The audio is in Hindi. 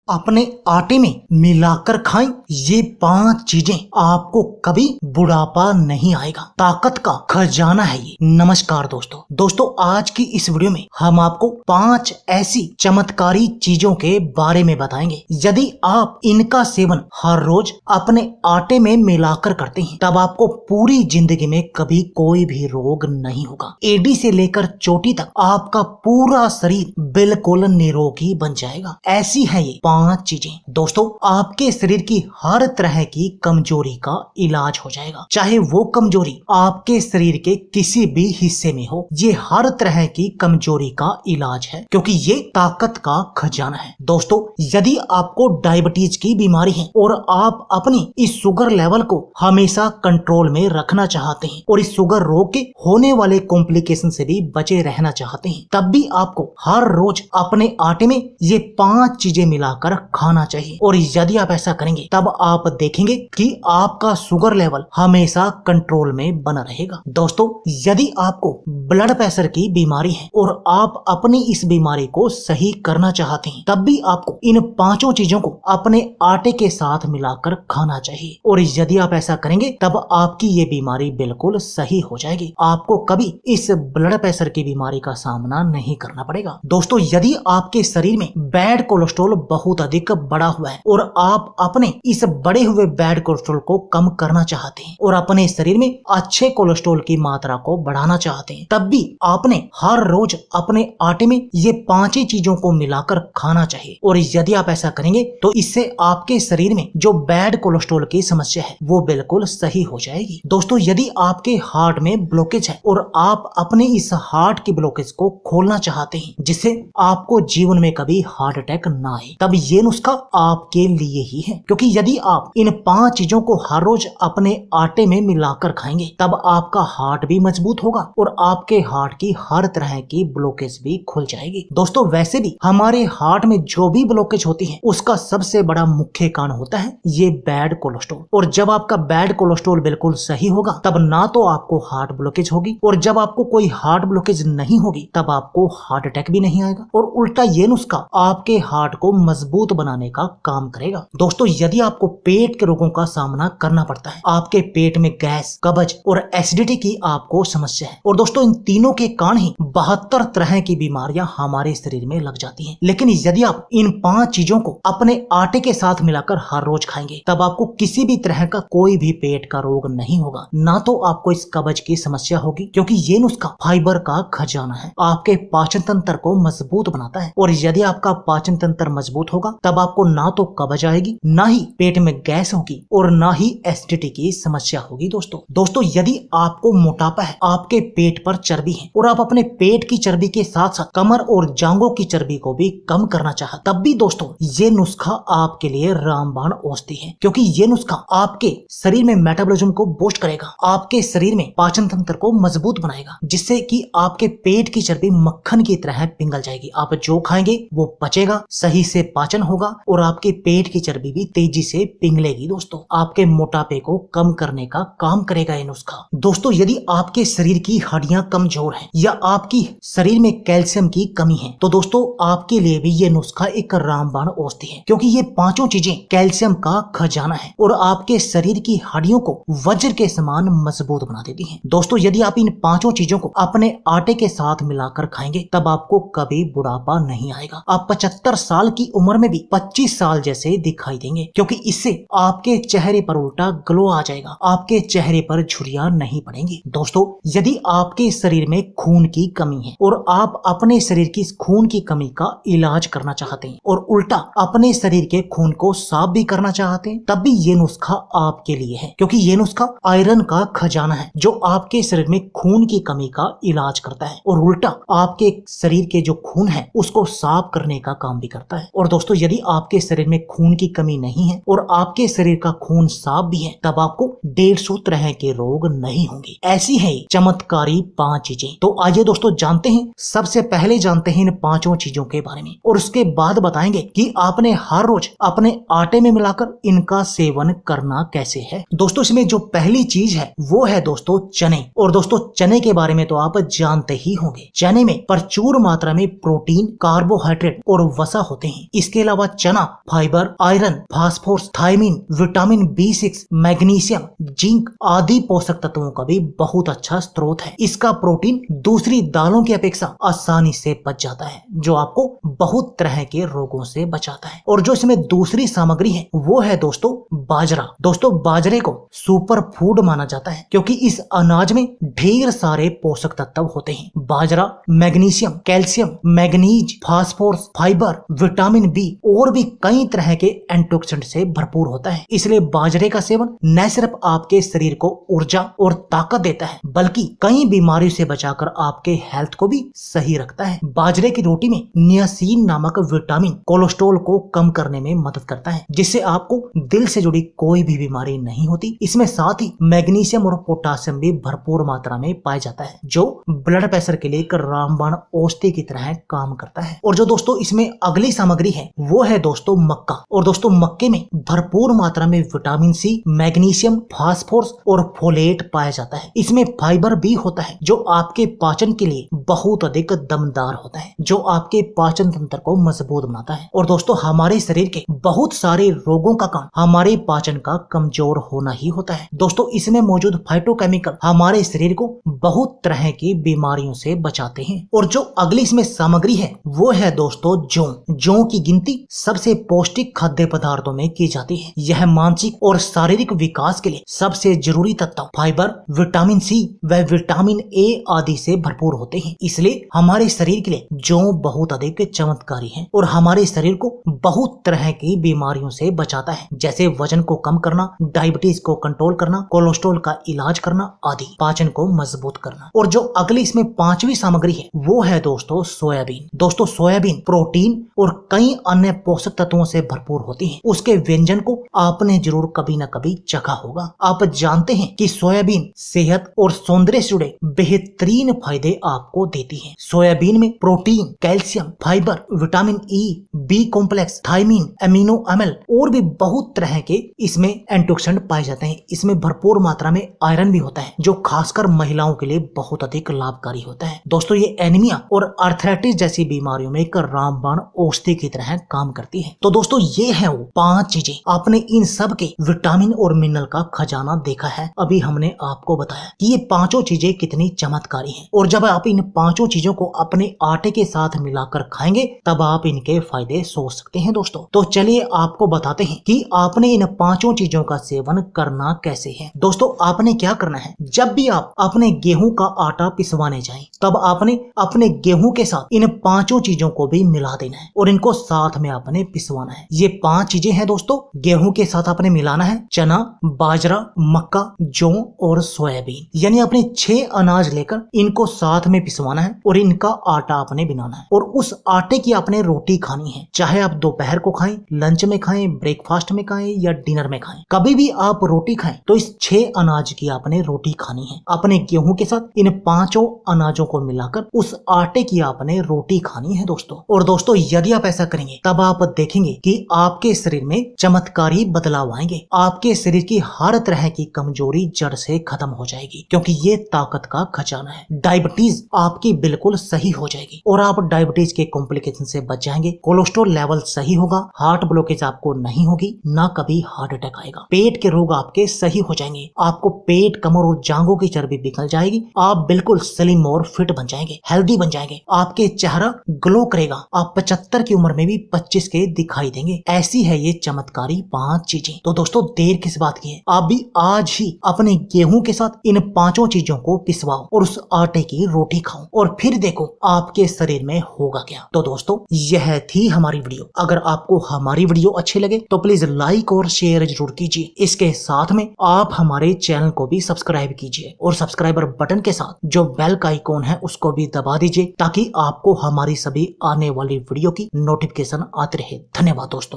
अपने आटे में मिलाकर खाएं। ये 5 चीजें आपको कभी बुढ़ापा नहीं आएगा। ताकत का खजाना है ये। नमस्कार दोस्तों आज की इस वीडियो में हम आपको 5 ऐसी चमत्कारी चीजों के बारे में बताएंगे। यदि आप इनका सेवन हर रोज अपने आटे में मिलाकर करते हैं तब आपको पूरी जिंदगी में कभी कोई भी रोग नहीं होगा। एडी से लेकर चोटी तक आपका पूरा शरीर बिल्कुल निरोगी बन जाएगा। ऐसी है ये 5 चीजें। दोस्तों आपके शरीर की हर तरह की कमजोरी का इलाज हो जाएगा, चाहे वो कमजोरी आपके शरीर के किसी भी हिस्से में हो। ये हर तरह की कमजोरी का इलाज है क्योंकि ये ताकत का खजाना है। दोस्तों यदि आपको डायबिटीज की बीमारी है और आप अपनी इस शुगर लेवल को हमेशा कंट्रोल में रखना चाहते हैं और इस शुगर रोग के होने वाले कॉम्प्लिकेशन से भी बचे रहना चाहते हैं, तब भी आपको हर रोज अपने आटे में ये 5 चीजें मिलाकर खाना चाहिए। और यदि आप ऐसा करेंगे तब आप देखेंगे कि आपका शुगर लेवल हमेशा कंट्रोल में बना रहेगा। दोस्तों यदि आपको ब्लड प्रेशर की बीमारी है और आप अपनी इस बीमारी को सही करना चाहते हैं तब भी आपको इन 5 चीजों को अपने आटे के साथ मिलाकर खाना चाहिए। और यदि आप ऐसा करेंगे तब आपकी ये बीमारी बिल्कुल सही हो जाएगी। आपको कभी इस ब्लड प्रेशर की बीमारी का सामना नहीं करना पड़ेगा। दोस्तों यदि आपके शरीर में बैड कोलेस्ट्रॉल बहुत अधिक बढ़ा हुआ है और आप अपने इस बढ़े हुए बैड कोलेस्ट्रॉल को कम करना चाहते हैं और अपने शरीर में अच्छे कोलेस्ट्रॉल की मात्रा को बढ़ाना चाहते हैं, तब भी आपने हर रोज अपने आटे में ये 5 चीजों को मिलाकर खाना चाहिए। और यदि आप ऐसा करेंगे तो इससे आपके शरीर में जो बैड कोलेस्ट्रॉल की समस्या है वो बिल्कुल सही हो जाएगी। दोस्तों यदि आपके हार्ट में ब्लॉकेज है और आप अपने इस हार्ट की ब्लॉकेज को खोलना चाहते हैं जिससे आपको जीवन में कभी हार्ट अटैक ना आए, तब ये नुस्खा आपके लिए ही है। क्योंकि यदि आप इन 5 चीजों को हर रोज अपने आटे में मिलाकर खाएंगे तब आपका हार्ट भी मजबूत होगा और आपके हार्ट की हर तरह की ब्लॉकेज भी खुल जाएगी। दोस्तों वैसे भी हमारे हार्ट में जो भी ब्लॉकेज होती है उसका सबसे बड़ा मुख्य कारण होता है ये बैड कोलेस्ट्रॉल। और जब आपका बैड कोलेस्ट्रॉल बिल्कुल सही होगा तब ना तो आपको हार्ट ब्लॉकेज होगी, और जब आपको कोई हार्ट ब्लॉकेज नहीं होगी तब आपको हार्ट अटैक भी नहीं आएगा। और उल्टा ये नुस्खा आपके हार्ट को मजबूत बनाने का काम करेगा। दोस्तों यदि आपको पेट के रोगों का सामना करना पड़ता है, आपके पेट में गैस, कब्ज और एसिडिटी की आपको समस्या है, और दोस्तों इन तीनों के कारण ही 72 तरह की बीमारियां हमारे शरीर में लग जाती हैं। लेकिन यदि आप इन 5 चीजों को अपने आटे के साथ मिलाकर हर रोज खाएंगे तब आपको किसी भी तरह का कोई भी पेट का रोग नहीं होगा, ना तो आपको इस कब्ज की समस्या होगी क्योंकि ये नुस्खा फाइबर का खजाना है। आपके पाचन तंत्र को मजबूत बनाता है, और यदि आपका पाचन तंत्र मजबूत होगा तब आपको ना तो कब्ज आएगी, ना ही पेट में गैस होगी और ना ही एसिडिटी की समस्या होगी। दोस्तों यदि आपको मोटापा है, आपके पेट पर चर्बी है और आप अपने पेट की चर्बी के साथ साथ कमर और जांघों की चर्बी को भी कम करना चाहते, तब भी दोस्तों ये नुस्खा आपके लिए रामबाण औषधि है। क्योंकि ये नुस्खा आपके शरीर में मेटाबॉलिज्म को बूस्ट करेगा, आपके शरीर में पाचन तंत्र को मजबूत बनाएगा, जिससे कि आपके पेट की चर्बी मक्खन की तरह पिघल जाएगी। आप जो खाएंगे वो पचेगा, सही से पाचन होगा और आपके पेट की चर्बी भी तेजी से पिघलेगी। दोस्तों आपके मोटापे को कम करने का काम करेगा ये नुस्खा। दोस्तों यदि आपके शरीर की हड्डियां कमजोर हैं या आपकी शरीर में कैल्शियम की कमी है तो दोस्तों आपके लिए भी ये नुस्खा एक रामबाण औषधि है, क्योंकि ये 5 चीजें कैल्शियम का खजाना है और आपके शरीर की हड्डियों को वज्र के समान मजबूत बना देती है। दोस्तों यदि आप इन 5 चीजों को अपने आटे के साथ मिलाकर खाएंगे तब आपको कभी बुढ़ापा नहीं आएगा। आप 75 साल की उम्र में भी 25 साल जैसे दिखाई देंगे, क्योंकि इससे आपके चेहरे पर उल्टा ग्लो आ जाएगा, आपके चेहरे पर झुर्रियां नहीं पड़ेंगी। दोस्तों यदि आपके शरीर में खून की कमी है और आप अपने शरीर की खून की कमी का इलाज करना चाहते हैं और उल्टा अपने शरीर के खून को साफ भी करना चाहते हैं, तब भी ये नुस्खा आपके लिए है। क्योंकि ये नुस्खा आयरन का खजाना है जो आपके शरीर में खून की कमी का इलाज करता है और उल्टा आपके शरीर के जो खून है उसको साफ करने का काम भी करता है। और दोस्तों यदि आपके शरीर में खून की कमी नहीं है और आपके शरीर का खून साफ भी है तब आपको 150 तरह के रोग नहीं होंगे। ऐसी है चमत्कारी 5 चीजें। तो आइए दोस्तों जानते हैं, सबसे पहले जानते हैं इन 5 चीजों के बारे में और उसके बाद बताएंगे कि आपने हर रोज अपने आटे में मिलाकर इनका सेवन करना कैसे है। दोस्तों इसमें जो पहली चीज है वो है दोस्तों चने। और दोस्तों चने के बारे में तो आप जानते ही होंगे, चने में प्रचुर मात्रा में प्रोटीन, कार्बोहाइड्रेट और वसा होते हैं। इसके इसके अलावा चना fibre, iron, phosphorus, thiamine, vitamin B6, magnesium, zinc आदि पोषक तत्वों का भी बहुत अच्छा स्रोत है। इसका प्रोटीन दूसरी दालों की अपेक्षा आसानी से पच जाता है, जो आपको बहुत तरह के रोगों से बचाता है। और जो इसमें दूसरी सामग्री है वो है दोस्तों बाजरा। दोस्तों बाजरे को सुपर फूड माना जाता है क्योंकि इस अनाज में ढेर सारे पोषक तत्व होते हैं। बाजरा magnesium, calcium, manganese, phosphorus, fibre, vitamin B और भी कई तरह के एंटीऑक्सीडेंट से भरपूर होता है। इसलिए बाजरे का सेवन न सिर्फ आपके शरीर को ऊर्जा और ताकत देता है बल्कि कई बीमारियों से बचाकर आपके हेल्थ को भी सही रखता है। बाजरे की रोटी में नियासिन नामक विटामिन कोलेस्ट्रॉल को कम करने में मदद करता है, जिससे आपको दिल से जुड़ी कोई भी बीमारी नहीं होती। इसमें साथ ही मैग्नीशियम और पोटासियम भी भरपूर मात्रा में पाया जाता है, जो ब्लड प्रेशर के लिए एक रामबाण औषधि की तरह काम करता है। और जो दोस्तों इसमें अगली सामग्री है वो है दोस्तों मक्का। और दोस्तों मक्के में भरपूर मात्रा में विटामिन C, मैग्नीशियम, फास्फोरस और फोलेट पाया जाता है। इसमें फाइबर भी होता है जो आपके पाचन के लिए बहुत अधिक दमदार होता है, जो आपके पाचन तंत्र को मजबूत बनाता है। और दोस्तों हमारे शरीर के बहुत सारे रोगों का कारण हमारे पाचन का कमजोर होना ही होता है। दोस्तों इसमें मौजूद फाइटोकेमिकल हमारे शरीर को बहुत तरह की बीमारियों से बचाते हैं। और जो अगली इसमें सामग्री है वो है दोस्तों जौ। जौ की गिनती सबसे पौष्टिक खाद्य पदार्थों में की जाती है। यह मानसिक और शारीरिक विकास के लिए सबसे जरूरी तत्व फाइबर, विटामिन C व विटामिन A आदि से भरपूर होते हैं। इसलिए हमारे शरीर के लिए जौ बहुत अधिक चमत्कारी है और हमारे शरीर को बहुत तरह की बीमारियों से बचाता है, जैसे वजन को कम करना, डायबिटीज को कंट्रोल करना, कोलेस्ट्रॉल का इलाज करना आदि, पाचन को मजबूत करना। और जो अगली इसमें पांचवी सामग्री है वो है दोस्तों सोयाबीन। दोस्तों सोयाबीन प्रोटीन और कई अन्य पोषक तत्वों से भरपूर होती है। उसके व्यंजन को आपने जरूर कभी न कभी चखा होगा। आप जानते हैं कि सोयाबीन सेहत और सौंदर्य से जुड़े बेहतरीन फायदे आपको देती है। सोयाबीन में protein, calcium, fibre, vitamin E, B complex, thiamine, amino अम्ल और भी बहुत तरह के इसमें एंटीऑक्सीडेंट पाए जाते हैं। इसमें भरपूर मात्रा में आयरन भी होता है, जो खासकर महिलाओं के लिए बहुत अधिक लाभकारी होता है। दोस्तों ये एनीमिया और आर्थराइटिस जैसी बीमारियों में एक रामबाण औषधि की तरह काम करती है। तो दोस्तों ये है वो 5 चीजें। आपने इन सब के विटामिन और मिनरल का खजाना देखा है। अभी हमने आपको बताया कि ये पांचों चीजें कितनी चमत्कारी हैं। और जब आप इन पांचों चीजों को अपने आटे के साथ मिलाकर खाएंगे तब आप इनके फायदे सोच सकते हैं दोस्तों। तो चलिए आपको बताते हैं कि आपने इन पांचों चीजों का सेवन करना कैसे है। दोस्तों आपने क्या करना है, जब भी आप अपने गेहूं का आटा पिसवाने जाएं तब आपने अपने गेहूं के साथ इन पांचों चीजों को भी मिला देना है और इनको साथ में आपने पिसवाना है। ये 5 चीजें हैं दोस्तों। गेहूं के साथ आपने मिलाना है चना, बाजरा, मक्का, जौ और सोयाबीन, यानी आपने 6 अनाज लेकर इनको साथ में पिसवाना है और इनका आटा आपने बनाना है। और उस आटे की आपने रोटी खानी है, चाहे आप दोपहर को खाएं, लंच में खाएं, ब्रेकफास्ट में खाएं या डिनर में खाएं। कभी भी आप रोटी खाएं तो इस 6 अनाज की आपने रोटी खानी है। अपने गेहूं के साथ इन 5 अनाजों को मिलाकर उस आटे की आपने रोटी खानी है दोस्तों। और दोस्तों यदि आप ऐसा करेंगे तब आप देखेंगे कि आपके शरीर में चमत्कारी बदलाव आएंगे। आपके शरीर की हर तरह की कमजोरी जड़ से खत्म हो जाएगी, क्योंकि ये ताकत का खजाना है। डायबिटीज आपकी बिल्कुल सही हो जाएगी और आप डायबिटीज के कॉम्प्लिकेशन से बच जाएंगे। कोलेस्ट्रॉल लेवल सही होगा, हार्ट ब्लॉकेज आपको नहीं होगी, ना कभी हार्ट अटैक आएगा। पेट के रोग आपके सही हो जाएंगे, आपको पेट, कमर और जांघों की चर्बी निकल जाएगी। आप बिल्कुल स्लिम और फिट बन जाएंगे, हेल्दी बन जाएंगे। आपके चेहरा ग्लो करेगा, आप 75 की उम्र में भी 25 के दिखाई देंगे। ऐसी है ये चमत्कारी 5 चीजें। तो दोस्तों देर किस बात की है, आप भी आज ही अपने गेहूं के साथ इन 5 चीजों को पिसवाओ और उस आटे की रोटी खाओ और फिर देखो आपके शरीर में होगा क्या। तो दोस्तों यह थी हमारी वीडियो। अगर आपको हमारी वीडियो अच्छी लगे तो प्लीज लाइक और शेयर जरूर कीजिए। इसके साथ में आप हमारे चैनल को भी सब्सक्राइब कीजिए और सब्सक्राइबर बटन के साथ जो बेल का आइकॉन है उसको भी दबा दीजिए, ताकि आपको हमारी सभी आने वाली वीडियो की नोटिफिकेशन आती रहे। धन्यवाद दोस्तों।